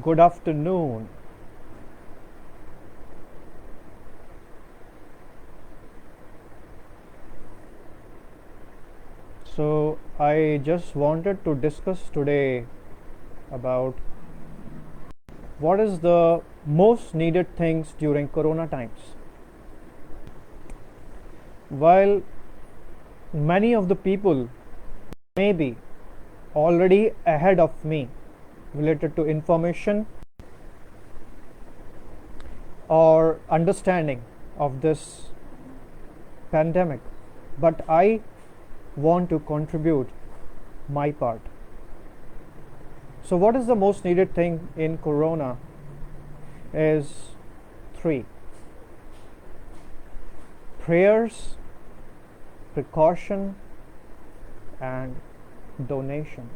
Good afternoon. So, I just wanted to discuss today about what is the most needed things during corona times. While many of the people may be already ahead of me related to information or understanding of this pandemic, but I want to contribute my part. So, what is the most needed thing in corona is three: prayers, precaution, and donation.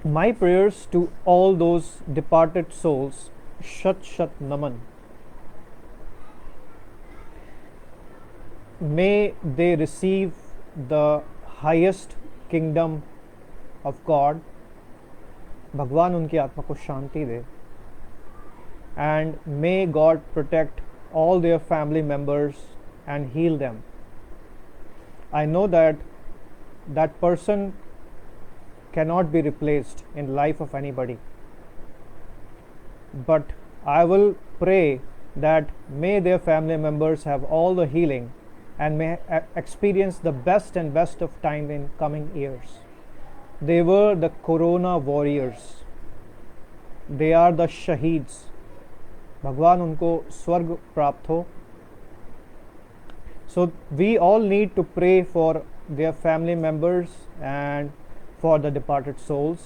My prayers to all those departed souls, Shat Shat Naman. May they receive the highest kingdom of God. भगवान उनकी आत्मा को शांति दे. And may God protect all their family members and heal them. I know that that person cannot be replaced in life of anybody, but I will pray that may their family members have all the healing and may experience the best and best of time in coming years. They were the corona warriors. They are the shaheeds. भगवान उनको स्वर्ग प्राप्त हो. So we all need to pray for their family members and for the departed souls.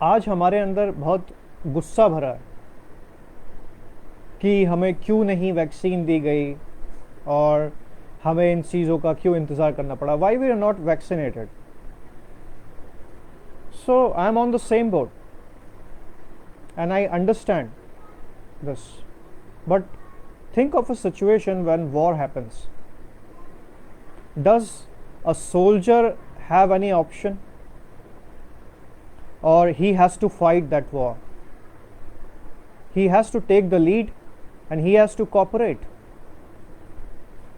आज हमारे अंदर बहुत गुस्सा भरा है कि हमें क्यों नहीं वैक्सीन दी गई और हमें इन चीज़ों का क्यों इंतज़ार करना पड़ा. Why we are not vaccinated. So I am on the same boat and I understand this. But think of a situation when war happens. Does a soldier have any option? Or he has to fight that war? He has to take the lead and he has to cooperate.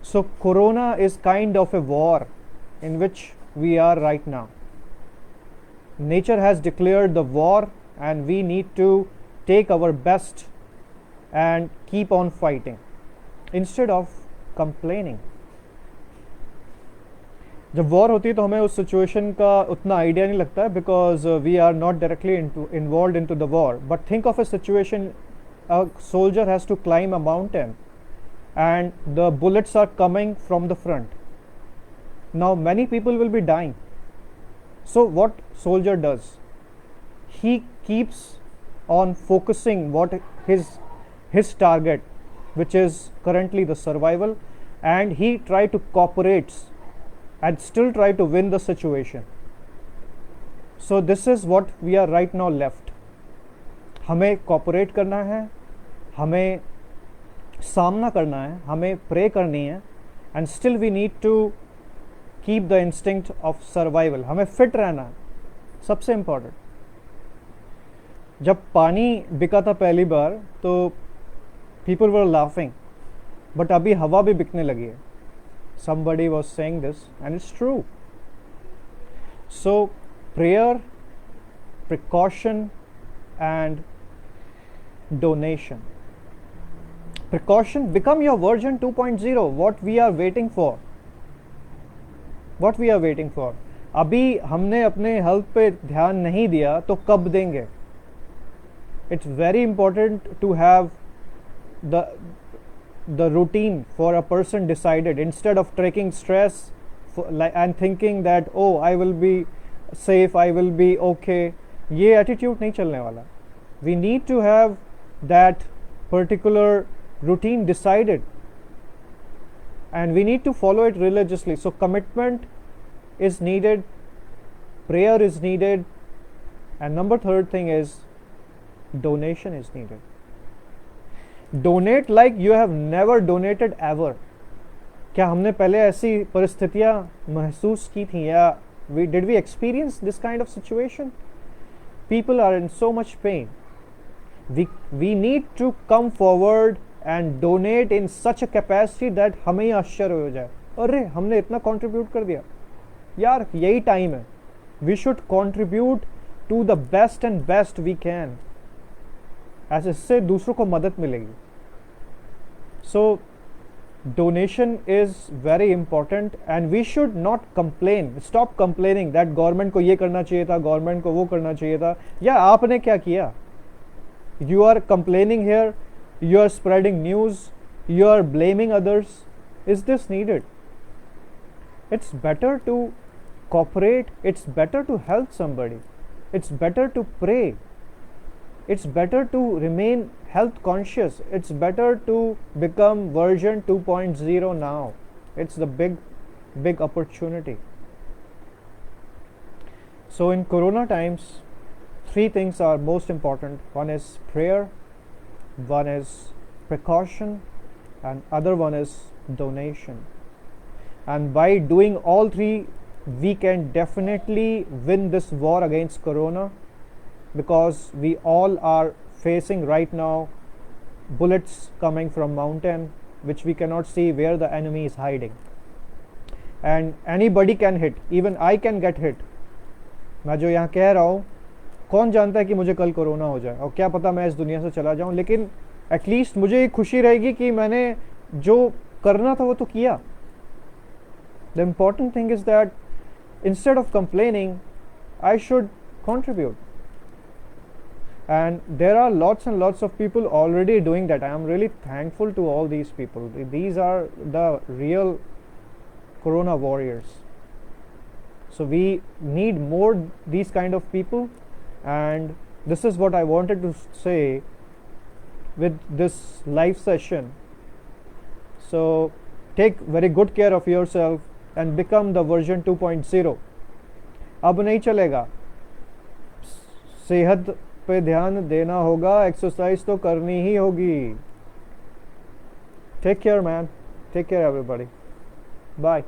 So, Corona is kind of a war in which we are right now. Nature has declared the war, and we need to take our best and keep on fighting instead of complaining. जब war होती है तो हमें उस situation का उतना idea नहीं लगता है because we are not directly involve in to the war. But think of a situation, a soldier has to climb a mountain and the bullets are coming from the front. Now many people will be dying. So what soldier does? He keeps on focusing what his target, which is currently the survival, and he try to cooperate and still try to win the situation. So this is what we are right now left. हमें cooperate करना है, हमें सामना करना है, हमें pray करनी है, and still we need to keep the instinct of survival. हमें फिट रहना है, सबसे इम्पॉर्टेंट. जब पानी बिका था पहली बार तो पीपल वर लाफिंग, बट अभी हवा भी बिकने लगी है. somebody was saying this and it's true. So prayer, precaution and donation. Precaution, become your version 2.0. What we are waiting for? What we are waiting for? अभी हमने अपने हेल्थ पे ध्यान नहीं दिया तो कब देंगे? It's very important to have the routine for a person decided instead of taking stress and thinking that oh I will be safe, I will be okay. ये attitude नहीं चलने वाला. We need to have that particular routine decided and we need to follow it religiously. So commitment is needed, prayer is needed, and number third thing is donation is needed. Donate like you have never donated ever. क्या हमने पहले ऐसी परिस्थितियां महसूस की थी या did we experience this kind of situation? People are in so much pain. We need to come forward and donate in such a capacity that हमें ही आश्चर्य हो जाए, अरे हमने इतना contribute कर दिया. यार यही टाइम है. We should contribute to the best and best we can. ऐसे इससे दूसरों को मदद मिलेगी. So donation is very important and we should not complain. Stop complaining that government को ये करना चाहिए था, government को वो करना चाहिए था. या आपने क्या किया? You are complaining here, you are spreading news, you are blaming others. Is this needed? It's better to cooperate, it's better to help somebody, it's better to pray, it's better to remain health conscious, it's better to become version 2.0 now. It's the big opportunity. So in corona times, three things are most important. One is prayer, one is precaution, and other one is donation. And by doing all three, we can definitely win this war against corona, because we all are facing right now bullets coming from mountain which we cannot see where the enemy is hiding, and anybody can hit, even I can get hit. मैं जो यहाँ कह रहा हूँ, कौन जानता है कि मुझे कल कोरोना हो जाए, और क्या पता मैं इस दुनिया से चला जाऊँ, लेकिन एटलीस्ट मुझे खुशी रहेगी कि मैंने जो करना था वो तो किया. The important thing is that instead of complaining, I should contribute. And there are lots and lots of people already doing that. I am really thankful to all these people. These are the real corona warriors. So we need more these kind of people, and this is what I wanted to say with this live session. So take very good care of yourself and become the version 2.0. अब नहीं चलेगा, सेहत पे ध्यान देना होगा, exercise तो करनी ही होगी. Take care, man. Take care, everybody. Bye.